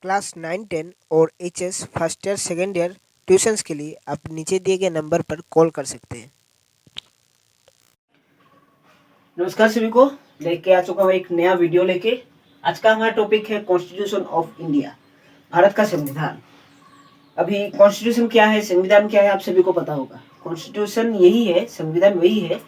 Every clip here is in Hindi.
क्लास 9-10 और HS first year second year tuitions के लिए आप नीचे दिए गए नंबर पर कॉल कर सकते हैं। नमस्कार सभी को, लेके आ चुका हूँ एक नया वीडियो लेके। आज का हमारा टॉपिक है कॉन्स्टिट्यूशन ऑफ इंडिया, भारत का संविधान। अभी कॉन्स्टिट्यूशन क्या है, संविधान क्या है, आप सभी को पता होगा। कॉन्स्टिट्यूशन यही है, संविधान वही है।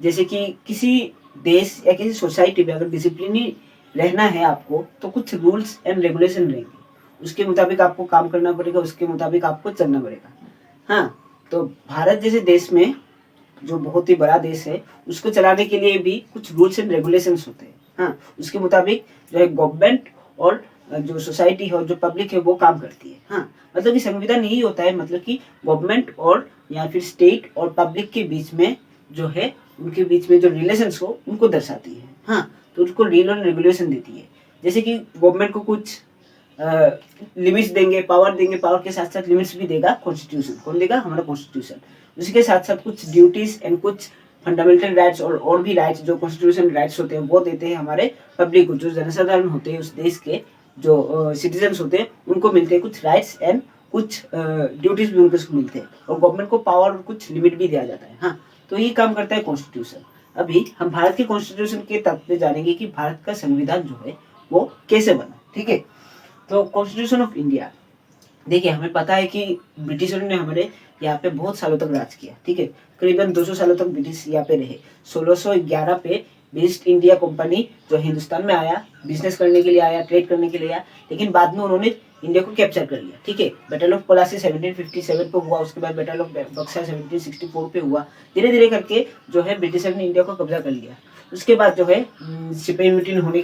जैसे कि किसी देश या किसी सोसाइटी में अगर डिसिप्लिन रहना है आपको, तो कुछ रूल्स एंड रेगुलेशन रहेंगे, उसके मुताबिक आपको काम करना पड़ेगा, उसके मुताबिक आपको चलना पड़ेगा। हाँ, तो भारत जैसे देश में, जो बहुत ही बड़ा देश है, उसको चलाने के लिए भी कुछ रूल्स एंड रेगुलेशंस होते हैं। हाँ, उसके मुताबिक जो है गवर्नमेंट और जो सोसाइटी है और जो पब्लिक है वो काम करती है। हाँ, मतलब कि संविधान यही होता है, मतलब कि गवर्नमेंट और या फिर स्टेट और पब्लिक के बीच में जो है, उनके बीच में जो रिलेशंस हो उनको दर्शाती है। हाँ, तो उसको रूल एंड रेगुलेशन देती है। जैसे कि गवर्नमेंट को कुछ लिमिट्स देंगे, पावर के साथ साथ लिमिट्स भी देगा कॉन्स्टिट्यूशन। कौन देगा? हमारा कॉन्स्टिट्यूशन। उसी के साथ साथ कुछ ड्यूटीज एंड कुछ फंडामेंटल राइट्स और भी राइट्स जो कॉन्स्टिट्यूशन राइट्स होते हैं वो देते हैं हमारे पब्लिक को, जो जनसाधारण होते हैं उस देश के, जो सिटीजन्स होते हैं उनको मिलते हैं कुछ राइट्स एंड कुछ ड्यूटीज भी उनको मिलते हैं, और गवर्नमेंट को पावर और कुछ लिमिट भी दिया जाता है। हाँ, तो ये काम करता है कॉन्स्टिट्यूशन। अभी हम भारत के कॉन्स्टिट्यूशन के तथ्य पे जानेंगे कि भारत का संविधान जो है वो कैसे बना। ठीक है, तो कॉन्स्टिट्यूशन ऑफ इंडिया, देखिए हमें पता है कि ब्रिटिशरों ने हमारे यहाँ पे बहुत सालों तक राज किया। ठीक है, करीबन 200 सालों तक ब्रिटिश यहाँ पे रहे। 1611 पे ईस्ट इंडिया कंपनी जो हिंदुस्तान में आया, बिजनेस करने के लिए आया, ट्रेड करने के लिए आया, लेकिन बाद में उन्होंने इंडिया को कैप्चर कर लिया। ठीक है, बैटल ऑफ प्लासी 1757 पे हुआ, उसके बाद बैटल ऑफ बक्सर 1764 पे हुआ। धीरे धीरे करके जो है ब्रिटिशर ने इंडिया को कब्जा कर लिया। उसके बाद जो है सिपाही विद्रोह होने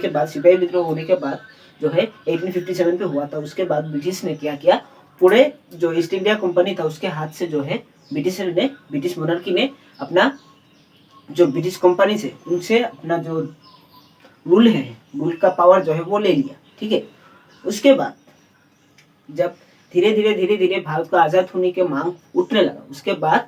के बाद जो है 1857 पे हुआ था। उसके बाद ब्रिटिश ने क्या किया, पूरे जो ईस्ट इंडिया कंपनी था उसके हाथ से जो है ब्रिटिश मोनार्की ने अपना, जो ब्रिटिश कंपनी से उनसे अपना जो रूल का पावर जो है वो ले लिया। ठीक है, उसके बाद जब धीरे धीरे भारत को आजाद होने की मांग उठने लगा, उसके बाद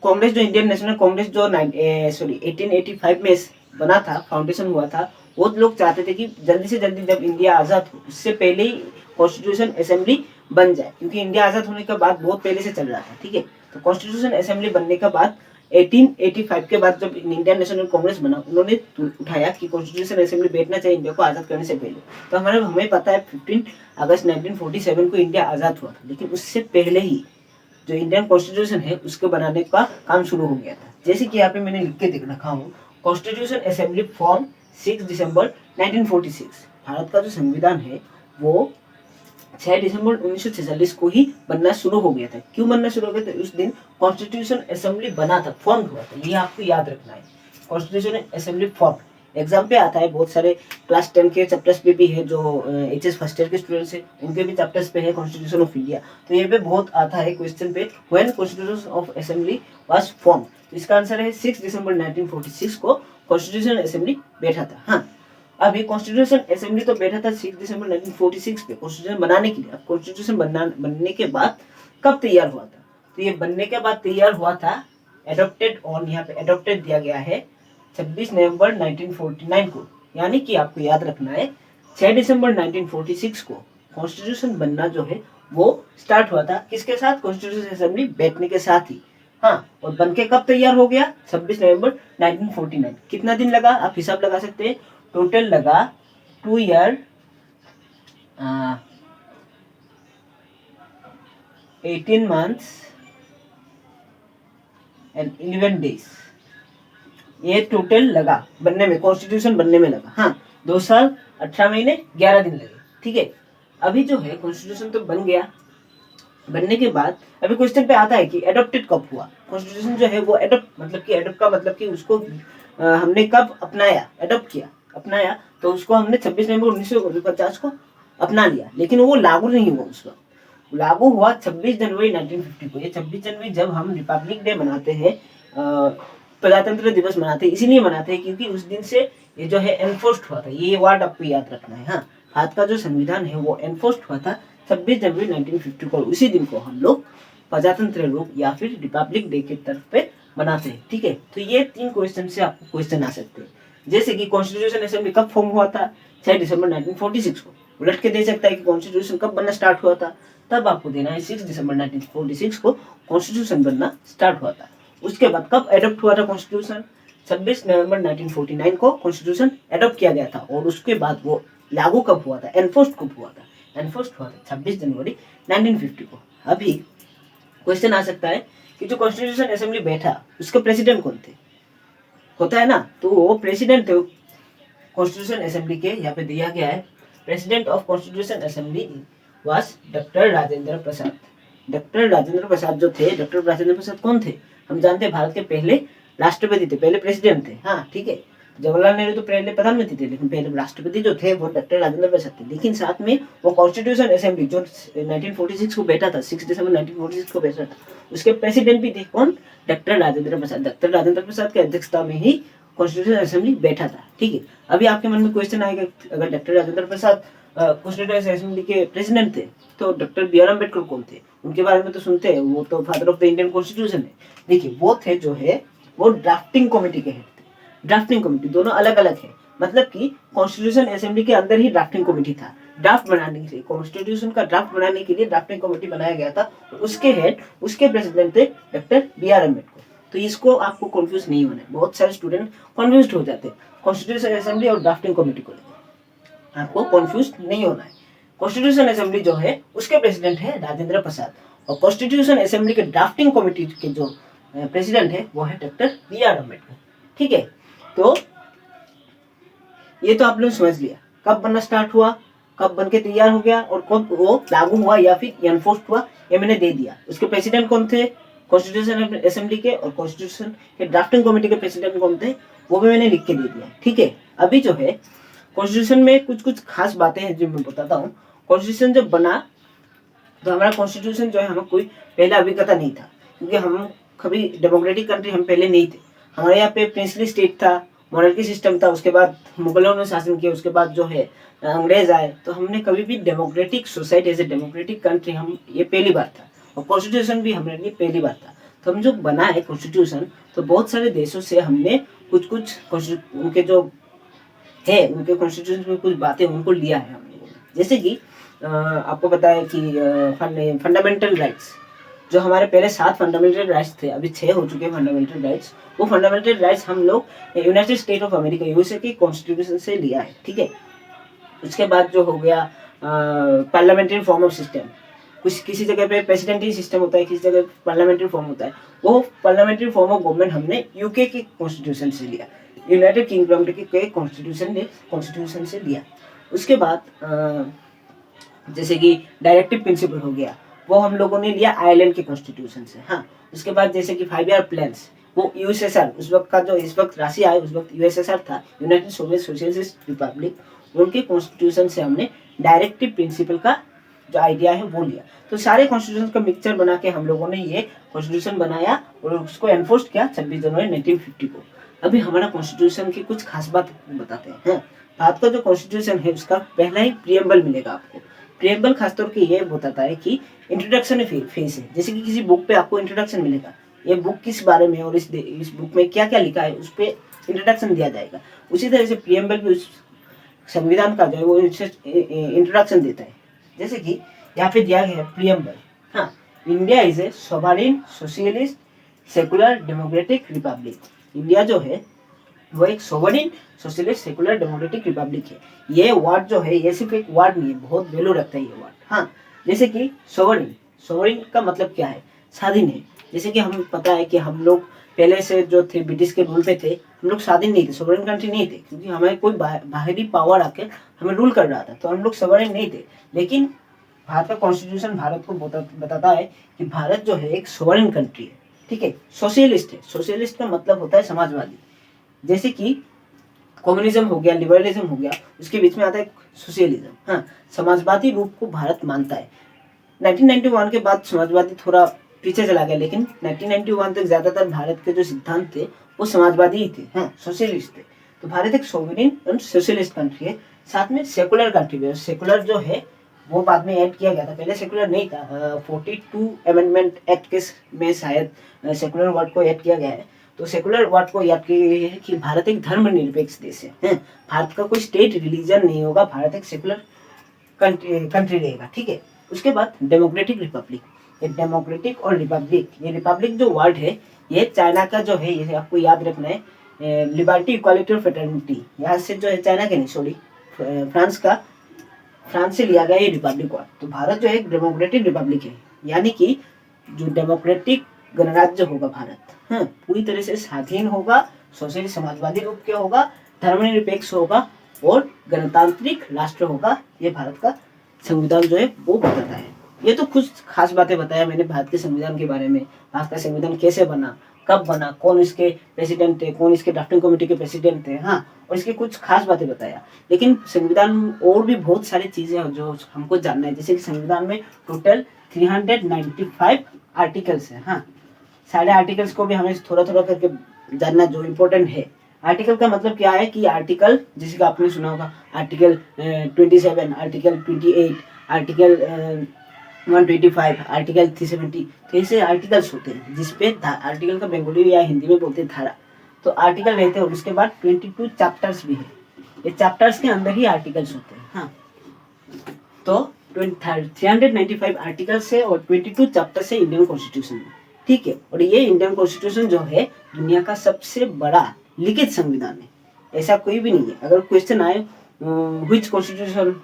कांग्रेस, जो इंडियन नेशनल कांग्रेस जो 1885 में बना था, फाउंडेशन हुआ था, वो लोग चाहते थे कि जल्दी से जल्दी जब इंडिया आजाद हो उससे पहले ही कॉन्स्टिट्यूशन असेंबली बन जाए, क्योंकि इंडिया आजाद होने के बाद बहुत पहले से चल रहा था। ठीक है, तो कॉन्स्टिट्यूशन असेंबली बनने के बाद 1885 के बाद जब इंडियन नेशनल कांग्रेस बना, उन्होंने उठाया कि कॉन्स्टिट्यूशन असेंबली बैठना चाहिए इंडिया को आजाद करने से पहले। तो हमें पता है 15 अगस्त 1947 को इंडिया आजाद हुआ था, लेकिन उससे पहले ही जो इंडियन कॉन्स्टिट्यूशन है उसको बनाने का काम शुरू हो गया था। जैसे कि यहाँ पे मैंने लिख के देख रखा हूँ, कॉन्स्टिट्यूशन असेंबली फॉर्म 6 दिसंबर 1946। भारत का जो संविधान है वो 6 दिसंबर 1946 को ही बनना शुरू हो गया था। क्यों बनना शुरू हो गया था? उस दिन कॉन्स्टिट्यूशन असेंबली बना था, फॉर्म हुआ था, ये आपको याद रखना है। कॉन्स्टिट्यूशन असेंबली फॉर्म एग्जाम पे आता है, बहुत सारे क्लास 10 के चैप्टर्स पे भी है, जो एचएस फर्स्ट ईयर के स्टूडेंट्स है उनके भी चैप्टर्स पे है कॉन्स्टिट्यूशन ऑफ इंडिया। तो ये पे बहुत आता है क्वेश्चन पे, when constitution of assembly was form. तो इसका आंसर है 6 दिसंबर 1946 को कॉन्स्टिट्यूशन असेंबली बैठा था। हाँ, अभी कॉन्स्टिट्यूशन असेंबली तो बैठा था 6 दिसंबर 1946 पे कॉन्स्टिट्यूशन बनाने के लिए। अब कॉन्स्टिट्यूशन बनने के बाद कब तैयार हुआ था? तो ये बनने के बाद तैयार हुआ था, एडॉप्टेड ऑन, यहाँ पे एडॉप्टेड दिया गया है 26 नवंबर 1949 को। यानी कि आपको याद रखना है 6 दिसंबर 1946 को कॉन्स्टिट्यूशन बनना जो है वो स्टार्ट हुआ था। किसके साथ? कॉन्स्टिट्यूशन असेंबली बैठने के साथ ही। हाँ, और बनके कब तैयार हो गया? 26 नवंबर 1949। कितना दिन लगा? आप हिसाब लगा सकते हैं, टोटल लगा 2 ईयर 18 months एंड 11 days। ये टोटल लगा बनने में, कॉन्स्टिट्यूशन बनने में लगा। हाँ, 2 साल 18 महीने 11 दिन लगे। ठीक है, अभी जो है कॉन्स्टिट्यूशन तो बन गया। बनने के बाद अभी क्वेश्चन पे आता है कि एडॉप्टेड कब हुआ? कॉन्स्टिट्यूशन जो है वो एडॉप्ट, मतलब कि एडॉप्ट का मतलब कि उसको हमने कब अपनाया, एडॉप्ट किया, अपनाया, तो उसको हमने 26 नवंबर 1949 को अपना लिया, लेकिन वो लागू नहीं हुआ उस वक्त। लागू हुआ 26 जनवरी 1950 को। ये 26 जनवरी जब हम रिपब्लिक डे मनाते हैं, प्रजातंत्र दिवस मनाते हैं, इसीलिए मनाते हैं क्योंकि उस दिन से ये जो है एनफोर्स्ड हुआ था। ये वर्ड आपको याद रखना है। हाँ, भारत का जो संविधान है वो एनफोर्स्ड हुआ था 26 जनवरी 1950 को। उसी दिन को हम लोग प्रजातंत्र लोग या फिर रिपब्लिक डे के तरफ पे मनाते हैं। ठीक है, तो ये 3 क्वेश्चन से आपको क्वेश्चन आ सकते हैं। जैसे कि कॉन्स्टिट्यूशन असेंबली कब फॉर्म हुआ था? 6 दिसंबर 1946 को। उलट के दे सकता है कि कॉन्स्टिट्यूशन कब बनना स्टार्ट हुआ था, तब आपको देना है 6 दिसंबर 1946 को कॉन्स्टिट्यूशन बनना स्टार्ट हुआ था। उसके बाद कब एडॉप्ट हुआ था कॉन्स्टिट्यूशन, 26 नवंबर 1949 को कॉन्स्टिट्यूशन एडॉप्ट किया गया था। और उसके बाद वो लागू कब हुआ था, एनफोर्स कब हुआ था, एनफोर्स हुआ था 26 जनवरी 1950 को। अभी क्वेश्चन आ सकता है कि जो कॉन्स्टिट्यूशन असेंबली बैठा उसके प्रेसिडेंट कौन थे, होता है ना, तो वो प्रेसिडेंट थे कॉन्स्टिट्यूशन असेंबली के। यहाँ पे दिया गया है president of constitution assembly was doctor Rajendra Prasad. Doctor Rajendra Prasad जो थे, डॉक्टर राजेंद्र प्रसाद कौन थे, हम जानते हैं भारत के पहले राष्ट्रपति थे, पहले प्रेसिडेंट थे। हाँ ठीक है, जवाहरलाल नेहरू तो पहले प्रधानमंत्री थे, लेकिन पहले राष्ट्रपति जो थे वो डॉक्टर राजेंद्र प्रसाद थे। लेकिन साथ में वो कॉन्स्टिट्यूशन असेंबली जो 1946 को बैठा था, 6 दिसंबर 1946 को बैठा था, उसके प्रेसिडेंट भी थे कौन, डॉक्टर राजेंद्र प्रसाद। डॉक्टर राजेंद्र प्रसाद की अध्यक्षता में ही कॉन्स्टिट्यूशन असेंबली बैठा था। ठीक है, अभी आपके मन में क्वेश्चन आएगा, अगर डॉक्टर राजेंद्र प्रसाद कॉन्स्टिट्यूशन असेंबली के प्रेसिडेंट थे तो डॉक्टर बी आर अम्बेडकर कौन थे, उनके बारे में तो सुनते हैं, वो तो father of the Indian constitution है। देखिए वो थे जो है वो ड्राफ्टिंग कमेटी के हेड थे। ड्राफ्टिंग कमेटी दोनों अलग अलग है, मतलब कि कॉन्स्टिट्यूशन असेंबली के अंदर ही ड्राफ्टिंग कमेटी था। ड्राफ्ट बनाने के लिए, कॉन्स्टिट्यूशन का ड्राफ्ट बनाने के लिए ड्राफ्टिंग कमेटी बनाया गया था। उसके हेड, उसके प्रेसिडेंट थे डॉक्टर बी आर अम्बेडकर। तो इसको आपको कंफ्यूज नहीं होना है, बहुत सारे स्टूडेंट कंफ्यूज हो जाते हैं कॉन्स्टिट्यूशन असेंबली और ड्राफ्टिंग कमेटी को लेकर, आपको कंफ्यूज नहीं होना है। कॉन्स्टिट्यूशन असेंबली जो है उसके प्रेसिडेंट है राजेंद्र प्रसाद, और कॉन्स्टिट्यूशन असेंबली के ड्राफ्टिंग कमेटी के जो प्रेसिडेंट है वो है डॉक्टर बी आर अम्बेडकर। ठीक है, तो ये तो आप लोग समझ लिया कब बनना स्टार्ट हुआ, कब बन के तैयार हो गया, और कब वो लागू हुआ या फिर एनफोर्स हुआ, ये मैंने दे दिया। उसके प्रेसिडेंट कौन थे कॉन्स्टिट्यूशन असेंबली के, और कॉन्स्टिट्यूशन के ड्राफ्टिंग कमेटी के प्रेसिडेंट कौन थे वो भी मैंने लिख के दे दिया। ठीक है, अभी जो है कॉन्स्टिट्यूशन में कुछ कुछ खास बातें हैं जो मैं बताता हूँ। कॉन्स्टिट्यूशन जब बना तो हमारा कॉन्स्टिट्यूशन जो है हमें कोई पहला अभिज्ञता नहीं था, क्योंकि हम कभी डेमोक्रेटिक कंट्री हम पहले नहीं थे। हमारे यहाँ पे प्रिंसली स्टेट था, मोनार्की सिस्टम था, उसके बाद मुगलों ने शासन किया, उसके बाद जो है अंग्रेज आए। तो हमने कभी भी democratic society as a democratic country, हम ये पहली बार था, और कॉन्स्टिट्यूशन भी हमारे लिए पहली बार था। तो हम जो बना है कॉन्स्टिट्यूशन, तो बहुत सारे देशों से हमने कुछ कुछ उनके जो है उनके कॉन्स्टिट्यूशन में कुछ बातें उनको लिया है हम लोगों ने। जैसे कि आपको पता है कि फंडामेंटल राइट्स, जो हमारे पहले 7 फंडामेंटल राइट्स थे, अभी 6 हो चुके हैं फंडामेंटल राइट्स। वो फंडामेंटल राइट्स हम लोग United state of America USA की कॉन्स्टिट्यूशन से लिया है। ठीक है, उसके बाद जो हो गया पार्लियामेंट्री फॉर्म ऑफ सिस्टम, कुछ किसी जगह पे प्रेसिडेंटरी सिस्टम होता है, किसी जगह पार्लियामेंट्री फॉर्म होता है, वो पार्लियामेंट्री फॉर्म ऑफ गवर्नमेंट हमने यूके की कॉन्स्टिट्यूशन से लिया, यूनाइटेड किंगडम के कॉन्स्टिट्यूशन से लिया। उसके बाद जैसे कि डायरेक्टिव प्रिंसिपल हो गया, वो हम लोगों ने लिया आयरलैंड के कॉन्स्टिट्यूशन से। हाँ, उसके बाद जैसे कि 5 ईयर प्लान्स, वो यूएसएसआर, उस वक्त का जो इस वक्त राशि आए, उस वक्त यूएसएसआर था, यूनाइटेड सोवियत सोशलिस्ट रिपब्लिक, उनके कॉन्स्टिट्यूशन से हमने डायरेक्टिव प्रिंसिपल का जो आइडिया है वो लिया। तो सारे कॉन्स्टिट्यूशन का मिक्सचर बना के हम लोगों ने ये कॉन्स्टिट्यूशन बनाया और उसको एनफोर्स किया 26 जनवरी 1950 को। अभी हमारा कॉन्स्टिट्यूशन की कुछ खास बात बताते हैं। भारत का जो कॉन्स्टिट्यूशन है उसका पहला ही प्रियम्बल मिलेगा आपको। प्रियम्बल खासतौर के ये बताता है कि इंट्रोडक्शन फेज है, जैसे कि किसी बुक पे आपको इंट्रोडक्शन मिलेगा, ये बुक किस बारे में और इस बुक में क्या क्या लिखा है उस पर इंट्रोडक्शन दिया जाएगा। उसी तरह से प्रियम्बल भी उस संविधान का जो है वो इंट्रोडक्शन देता है। जैसे कि यहाँ पे दिया गया है प्रियम्बल, हाँ, India is a sovereign socialist secular democratic Republic. India जो है वो एक sovereign socialist secular democratic Republic है। ये वर्ड जो है ये सिर्फ एक वर्ड नहीं है, बहुत वैल्यू रखता है ये वर्ड। हाँ, जैसे कि सोवरेन, सोवरेन का मतलब क्या है, स्वाधीन है। जैसे कि हमें पता है कि हम लोग पहले से जो थे ब्रिटिश के रूल पे थे, हम लोग स्वाधीन नहीं थे, सोवरेन कंट्री नहीं थे, क्योंकि हमें कोई बाहरी पावर आके हमें रूल कर रहा था, तो हम लोग सोवरेन नहीं थे। लेकिन भारत का कॉन्स्टिट्यूशन भारत को बताता है कि भारत जो है एक सोवरेन कंट्री है। ठीक है, सोशलिस्ट है, सोशलिस्ट का मतलब होता है समाजवादी। जैसे कि कम्युनिज्म हो गया, लिबरलिज्म हो गया, उसके बीच में आता है सोशलिज्म। हाँ, समाजवादी रूप को भारत मानता है। 1991 के बाद समाजवादी थोड़ा पीछे चला गया, लेकिन 1991 तक ज्यादातर भारत के जो सिद्धांत थे वो समाजवादी ही थे, हाँ, सोशलिस्ट थे। तो भारत एक सोवरेन एंड सोशलिस्ट कंट्री है, साथ में सेकुलर कंट्री है। सेकुलर जो है वो बाद में ऐड किया गया था, पहले सेकुलर नहीं था। 42 अमेंडमेंट एक्ट के में शायद सेकुलर वर्ड को ऐड किया गया है। तो सेकुलर वर्ड को याद किया है कि भारत एक धर्मनिरपेक्ष देश है। भारत का कोई स्टेट रिलीजन नहीं होगा, भारत एक सेकुलर कंट्री रहेगा, ठीक है। उसके बाद डेमोक्रेटिक रिपब्लिक, ये डेमोक्रेटिक और रिपब्लिक, ये रिपब्लिक जो वर्ड है ये चाइना का जो है, ये आपको याद रखना है, लिबर्टी इक्वालिटी और फ्रेटर्निटी, यहाँ से जो है चाइना के नहीं, सॉरी फ्रांस से लिया गया ये रिपब्लिक वर्ड। तो भारत जो है एक डेमोक्रेटिक रिपब्लिक है, यानी कि जो डेमोक्रेटिक गणराज्य होगा भारत, हाँ, पूरी तरह से स्वाधीन होगा, सोशलिस्ट समाजवादी रूप के होगा, धर्मनिरपेक्ष होगा और गणतांत्रिक राष्ट्र होगा, ये भारत का संविधान जो है वो बताता है। ये तो कुछ खास बातें बताया मैंने भारत के संविधान के बारे में, भारत का संविधान कैसे बना, कब बना, कौन इसके प्रेसिडेंट थे, कौन इसके ड्राफ्टिंग कमेटी के प्रेसिडेंट थे, हाँ, और इसके कुछ खास बातें बताया। लेकिन संविधान में और भी बहुत सारी चीजें हैं जो हमको जानना है, जैसे कि संविधान में टोटल 395 आर्टिकल्स हैं, हाँ, सारे आर्टिकल्स को भी हमें थोड़ा थोड़ा करके जानना जो इम्पोर्टेंट है। आर्टिकल का मतलब क्या है कि आर्टिकल, जैसे कि आपने सुना होगा आर्टिकल 27, आर्टिकल 28, आर्टिकल 125, आर्टिकल 370, तो ऐसे आर्टिकल्स होते हैं जिसपे आर्टिकल का बंगाली या हिंदी में बोलते हैं धारा। तो आर्टिकल रहते हैं और उसके बाद 22 चैप्टर्स भी है, ये चैप्टर्स के अंदर ही आर्टिकल्स होते हैं, हाँ। तो 395 आर्टिकल्स है और 22 चैप्टर्स है इंडियन कॉन्स्टिट्यूशन में, ठीक है। और ये इंडियन कॉन्स्टिट्यूशन जो है दुनिया का सबसे बड़ा लिखित संविधान है, ऐसा कोई भी नहीं है। अगर क्वेश्चन आए which constitution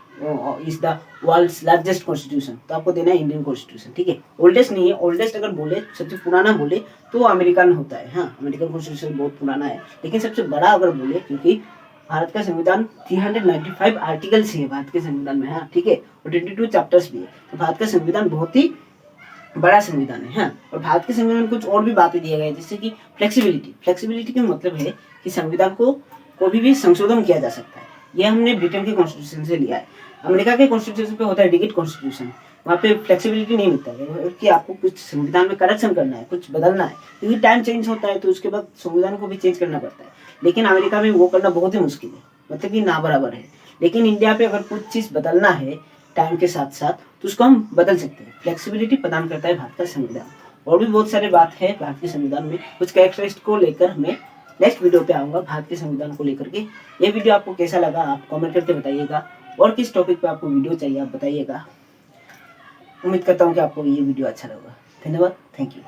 is the world's largest constitution, तो आपको देना है इंडियन कॉन्स्टिट्यूशन, ठीक है। ओल्डेस्ट नहीं है, ओल्डेस्ट अगर बोले, सबसे पुराना बोले तो अमेरिकन होता है, हाँ, अमेरिकन कॉन्स्टिट्यूशन बहुत पुराना है। लेकिन सबसे बड़ा अगर बोले, क्योंकि भारत का संविधान 395 आर्टिकल्स है भारत के संविधान में, हाँ, ठीक है, और 22 चैप्टर्स भी है। तो भारत का संविधान बहुत ही बड़ा संविधान है, हाँ। और भारत के संविधान में कुछ और भी बातें दिए गए, जैसे कि फ्लेक्सिबिलिटी। फ्लेक्सिबिलिटी का मतलब है कि संविधान को कभी भी संशोधन किया जा सकता है। यह हमने ब्रिटेन के कॉन्स्टिट्यूशन से लिया है। अमेरिका के कॉन्स्टिट्यूशन पे होता है रिजिड कॉन्स्टिट्यूशन, वहाँ पे फ्लेक्सिबिलिटी नहीं मिलता है कि आपको कुछ संविधान में करेक्शन करना है, कुछ बदलना है, क्योंकि टाइम चेंज होता है तो उसके बाद संविधान को भी चेंज करना पड़ता है। लेकिन अमेरिका में वो करना बहुत ही मुश्किल है, मतलब कि ना बराबर है। लेकिन इंडिया पे अगर कुछ चीज़ बदलना है टाइम के साथ साथ तो उसको हम बदल सकते हैं। फ्लेक्सिबिलिटी प्रदान करता है भारत का संविधान। और भी बहुत सारे बात है भारत के संविधान में, कुछ कैरेक्टरिस्टिक को लेकर मैं नेक्स्ट वीडियो पे आऊँगा भारत के संविधान को लेकर के। ये वीडियो आपको कैसा लगा आप कमेंट करके बताइएगा, और किस टॉपिक पे आपको वीडियो चाहिए आप बताइएगा। उम्मीद करता हूँ कि आपको ये वीडियो अच्छा लगा। धन्यवाद, थैंक यू।